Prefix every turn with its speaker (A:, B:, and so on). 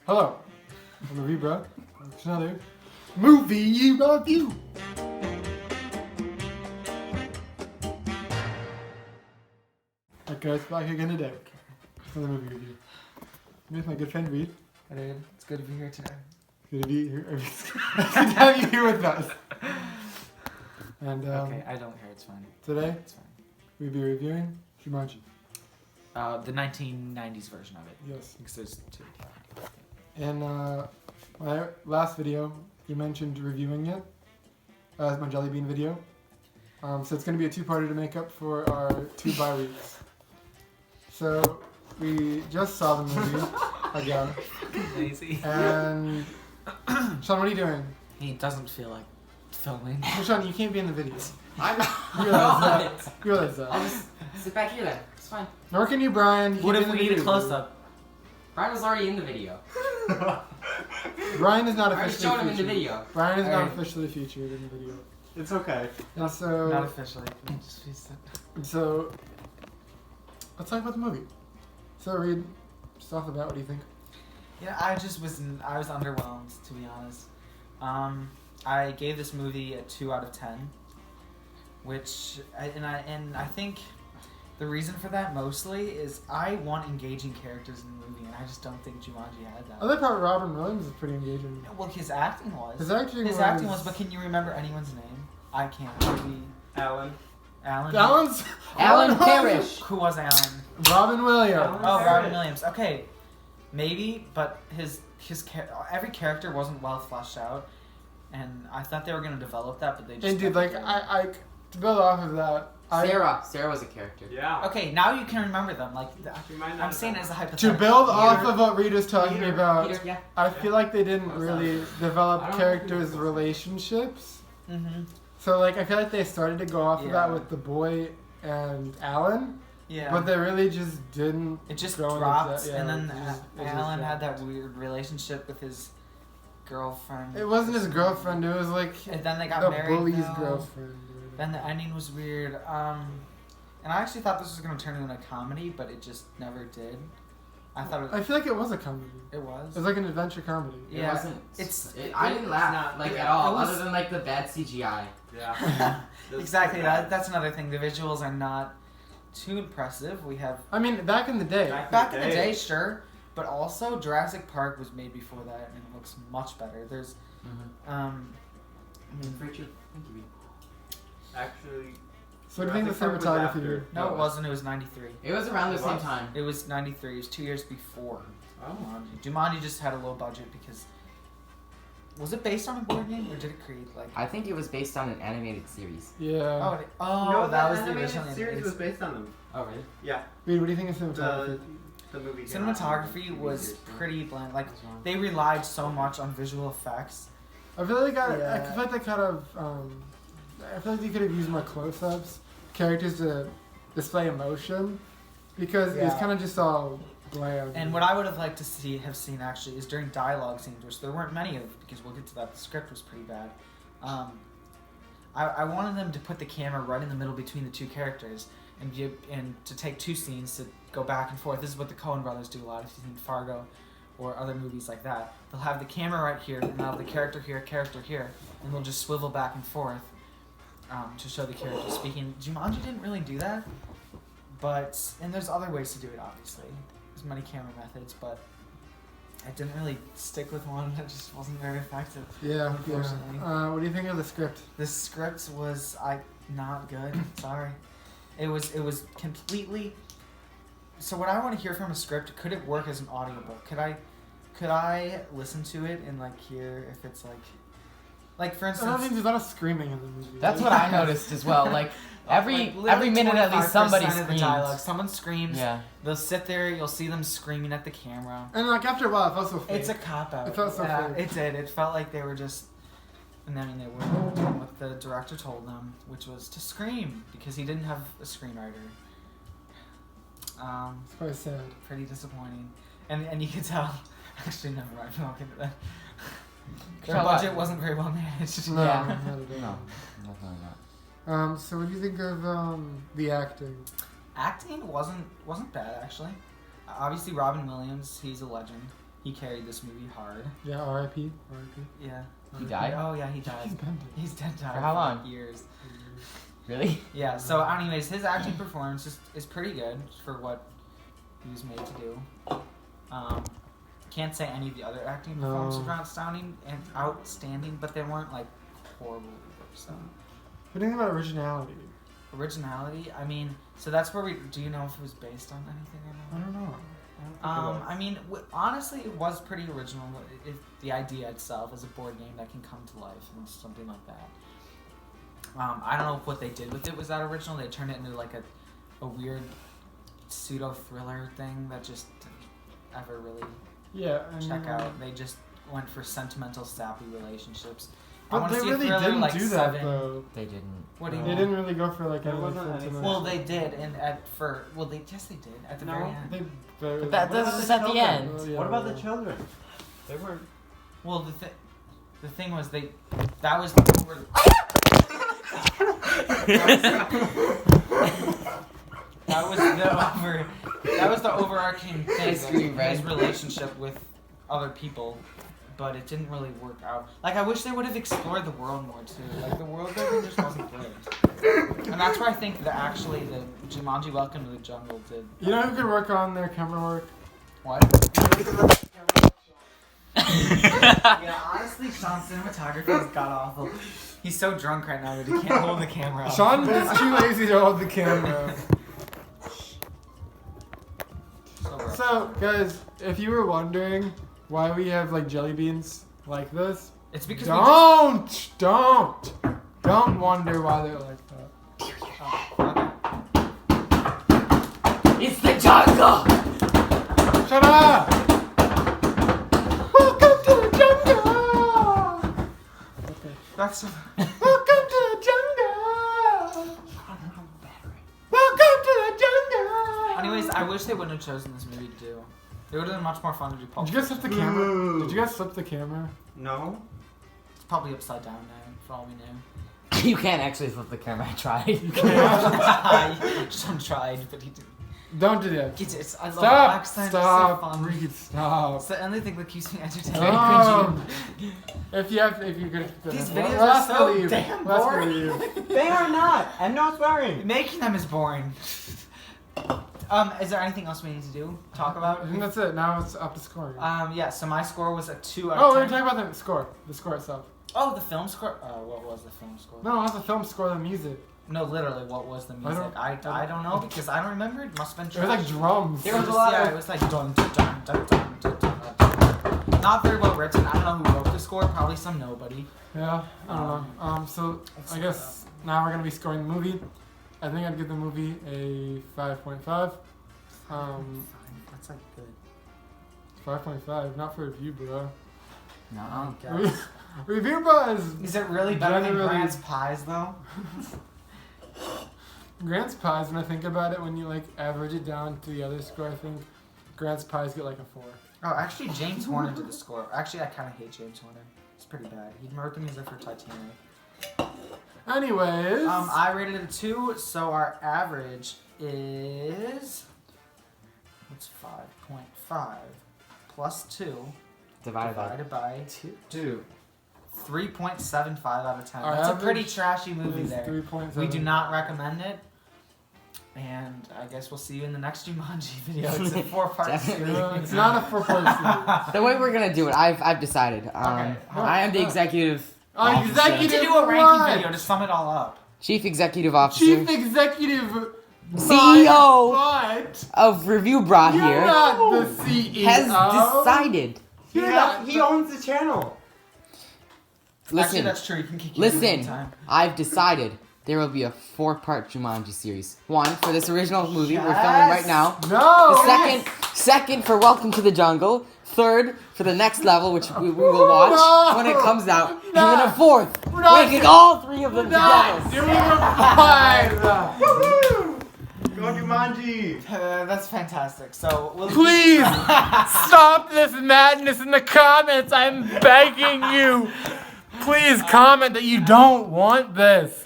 A: Hello, I'm Review Bro. It's another movie review. Alright guys, back again today. Another movie review. I'm with my good friend Reed.
B: Hey dude, it's good to be here today.
A: Good to be here. It's good to have you here with us. And
B: Okay, I don't care, it's fine.
A: today
B: It's fine.
A: we'll be reviewing Jumanji.
B: The 1990s version of it.
A: Yes.
B: Because there's two.
A: In my last video, you mentioned reviewing it as my Jellybean video. So it's going to be a two-parter to make up for our 2 bye weeks. So we just saw the movie again.
B: Lazy.
A: And Sean, what are you doing?
B: He doesn't feel like filming.
A: Well, Sean, you can't be in the video.
C: I'm
A: You realize that. You realize
C: I'll
A: that.
C: just sit back here then. It's fine.
A: Nor can you, Brian. You
B: What
A: can't
B: if
A: be
B: we
A: in the
B: need a
A: video.
B: close-up?
C: Brian was already in the video.
A: Brian is not
C: I already
A: officially
C: showed him in the
A: featured.
C: video.
A: Brian is not
B: Alright.
A: officially featured in the video.
D: It's okay.
A: And so...
B: Not officially. Just
A: So, let's talk about the movie. So, Reed, just off the bat, what do you think?
B: Yeah, I was underwhelmed, to be honest. I gave this movie a 2 out of 10, which I think the reason for that mostly is I want engaging characters in the movie, and I just don't think Jumanji had that.
A: I thought Robin Williams is pretty engaging.
B: Well, his acting was.
A: His acting
B: was, but can you remember anyone's name? I can't. Maybe
D: Alan.
B: Alan.
A: Alan's...
C: Alan
A: Williams?
C: Parrish.
B: Who was Alan?
A: Robin Williams.
B: Oh,
D: Parrish.
B: Robin Williams. Okay, maybe, but every character wasn't well fleshed out, and I thought they were gonna develop that, but they just.
A: And dude,
B: never
A: like,
B: did.
A: I to build off of that,
C: Sarah was a character.
D: Yeah.
B: Okay, now you can remember them. Like,
D: She might not
B: I'm saying it
D: have
B: as a
A: to
B: hypothetical.
A: build off
C: Peter-
A: of what Reed was talking about,
C: Peter, yeah.
A: I feel like they didn't
D: What's
A: really
D: that?
A: develop
D: I don't
A: characters'
D: think-
A: relationships.
B: Mm-hmm.
A: So, like, I feel like they started to go off of that
B: Yeah.
A: with the boy and Alan,
B: Yeah.
A: but they really just didn't.
B: It just
A: go into
B: dropped,
A: that- yeah,
B: and then
A: it just
B: Alan had
A: dropped.
B: that weird relationship with his girlfriend.
A: It wasn't his girlfriend. It was like
B: And then they got
A: the
B: married.
A: bully's
B: though.
A: girlfriend.
B: Then the ending was weird. And I actually thought this was gonna turn into a comedy, but it just never did. I thought
A: I feel like it was a comedy.
B: it was.
A: It was like an adventure comedy.
C: It
B: Yeah,
C: wasn't. I didn't
D: it's
C: laugh
D: not-
C: like
D: yeah,
C: at all,
B: it was-
C: other than like the bad CGI.
D: Yeah.
B: Exactly. That's another thing. The visuals are not too impressive. We have
A: I mean, back in the day.
B: back in the day, sure, but also Jurassic Park was made before that, and it looks much better. There's
C: Richard, thank you.
D: Actually,
A: So what do you think the
D: Jurassic Park was
A: cinematography
D: after.
A: did?
B: no, it wasn't. It was 93.
C: It was around the
D: It
C: same
D: was?
C: time.
B: It was 93. It was 2 years before
D: Oh.
B: Jumanji. Jumanji just had a low budget because. Was it based on a board game or did it create like?
C: I think it was based on an animated series.
A: Yeah.
B: Oh, that was the
D: animated
B: original
D: series
B: animated
D: was based on them.
C: Oh really?
D: Yeah.
A: Reed, what do you think of cinematography?
D: The movie. came out
B: Cinematography
D: TV
B: was
D: years ago.
B: pretty bland. Like they relied so much on visual effects.
A: I feel like I
B: Yeah.
A: feel like they kind of I feel like they could have used more close-ups, characters to display emotion, because it's
B: Yeah.
A: kind of just all bland.
B: And what I would have liked to have seen actually is during dialogue scenes, which there weren't many of because we'll get to that. The script was pretty bad. I wanted them to put the camera right in the middle between the two characters and to take 2 scenes to go back and forth. This is what the Coen brothers do a lot. If you've seen Fargo or other movies like that, they'll have the camera right here and they'll have the character here, and they'll just swivel back and forth to show the character speaking. Jumanji didn't really do that, and there's other ways to do it, obviously. There's many camera methods, but I didn't really stick with one that just wasn't very effective.
A: yeah.
B: Unfortunately.
A: What do you think of the script?
B: The script was not good. Sorry, it was completely. So what I want to hear from a script, could it work as an audiobook? Could I listen to it and like hear if it's like for
A: I don't think
B: instance.
A: there's a lot of screaming in the movie.
C: That's what I noticed as well. Like every minute at least somebody
B: 25% of the dialogue,
C: screams.
B: someone screams.
C: Yeah.
B: They'll sit there. You'll see them screaming at the camera.
A: And like after a while, it felt so fake.
B: It's a cop out.
A: It felt so
B: yeah,
A: fake.
B: it did. It felt like they were just. And I mean, they were doing what the director told them, which was to scream because he didn't have a screenwriter.
A: It's quite sad.
B: Pretty disappointing, and you could tell. Actually, never mind. We won't get into that. Their
C: Shall
B: budget
C: I?
B: wasn't very well managed.
A: No,
C: Yeah.
A: not at all.
C: No, definitely not.
A: So what do you think of the acting?
B: Acting wasn't bad actually. Obviously, Robin Williams, he's a legend. He carried this movie hard.
A: Yeah, R.I.P. R.I.P.
B: Yeah.
C: He died?
B: Oh yeah, he died.
A: He's been dead.
B: He's dead. Died
C: For how long?
B: like years.
C: Really?
B: Yeah. So, anyways, his acting performance is pretty good for what he was made to do. Can't say any of the other acting performances were outstanding, but they weren't like horrible either. So.
A: What do you think about originality?
B: Originality. I mean, so that's where we. Do you know if it was based on anything or
A: I
B: not?
A: don't know.
B: I mean, honestly, it was pretty original. The idea itself is a board game that can come to life and something like that. I don't know if what they did with it was that original. They turned it into like a weird pseudo thriller thing that just didn't ever really check out. They just went for sentimental, sappy relationships.
A: But they really didn't
B: like
A: do that though.
C: They didn't.
B: What do you
A: They
B: mean?
A: didn't really go for like
D: There
A: any
D: wasn't any-
A: sentimental.
B: Well, they did, and they did at the very end.
C: But that
D: What about
C: doesn't
D: the
C: set the
D: children?
C: end.
A: Well, yeah,
D: What about the
A: well.
D: children? They weren't.
B: Well, the thing was that was the overarching thing.
C: Ice cream,
B: His
C: right?
B: relationship with other people, but it didn't really work out. Like, I wish they would have explored the world more too. Like, the world building just wasn't good. And that's where I think the Jumanji Welcome to the Jungle did.
A: You know who could work on their camera work?
B: What? Yeah, honestly, Sean's cinematography is god awful. He's so drunk right now that he can't hold the camera up.
A: Sean is too lazy to hold the camera. So, guys, if you were wondering why we have like jelly beans like this,
B: It's because
A: don't wonder why they're like that.
C: It's the jungle!
A: Shut up! Welcome to the jungle! Okay.
B: That's
A: Welcome to the jungle! Welcome to the jungle!
B: Anyways, I wish they wouldn't have chosen this movie to do. It would have been much more fun to do Pulp
A: Did you guys flip the camera? Did you guys flip the camera?
D: No.
B: It's probably upside down now, for all we know.
C: You can't actually flip the camera. I tried.
A: You can't.
B: Sean tried, but he didn't.
A: Don't do that.
B: I love
A: Stop!
B: accent.
A: Stop!
B: It's so fun.
A: Reed, stop!
B: It's the only thing that keeps me entertained.
A: Oh. If you're gonna keep
B: These
A: that,
B: videos
A: we'll
B: are
A: ask
B: so
A: to leave.
B: damn
A: We'll ask to
B: boring.
A: leave.
D: They are not. And no swearing.
B: Making them is boring. Is there anything else we need to do? Talk
A: I
B: about?
A: think that's it. Now it's up to scoring.
B: Yeah, so my score was a 2 out
A: Oh,
B: of
A: we're
B: 10.
A: talking about the score. The score itself.
B: Oh, the film score? What was the film score?
A: No, that's the film score. The music.
B: No, literally, what was the music? I don't know because I don't remember. It must have been
A: It was like
B: trash.
A: drums.
B: It was it was like dun dun dun dun dun dun dun dun. Not very well written. I don't know who wrote the score. Probably some nobody.
A: Yeah, I don't know. So I guess now we're gonna be scoring the movie. I think I'd give the movie a 5.5.
B: That's like good.
A: 5.5, not for review, bro.
C: No.
A: Review buzz.
B: Is it really better than
A: Generally-
B: Grant's Pies though?
A: Grant's Pies. When I think about it, when you like average it down to the other score, I think Grant's Pies get like a 4.
B: Oh, actually, James Horner did the score. Actually, I kind of hate James Horner. It's pretty bad. He wrote the music for Titanic.
A: Anyways.
B: I rated it a 2, so our average is what's 5.5 plus 2
C: Divided by
B: by 2. 3.75 out of 10.
A: Our
B: That's a pretty
A: average
B: trashy movie
A: is
B: there.
A: 3.7.
B: We do not recommend it. And I guess we'll see you in the next Jumanji video. It's a 4-part
C: Definitely.
B: series.
A: It's not a 4-part
C: The way we're gonna do it, I've decided.
B: Okay.
C: I am the executive
A: series.
B: We need to do a ranking
A: what?
B: video to sum it all up.
C: chief executive officer
A: Chief executive.
C: CEO
A: But
C: of Review Brought
A: you're
C: here
A: not the CEO.
C: has decided.
D: He owns the channel.
B: Actually,
C: Listen,
B: that's true. You can kick
C: listen.
B: anytime.
C: I've decided there will be a 4-part Jumanji series. 1 for this original movie we're filming right now.
A: No.
C: The second for Welcome to the Jungle. 3rd for the next level, which we will watch
A: No.
C: when it comes out. And
A: No.
C: then a 4th,
A: We're not
C: ranking all 3 of them
A: Not
C: together.
A: doing a 5.
D: Woohoo! Go Jumanji.
B: That's fantastic. So we'll
A: Please stop this madness in the comments. I'm begging you. Please comment that you don't want this.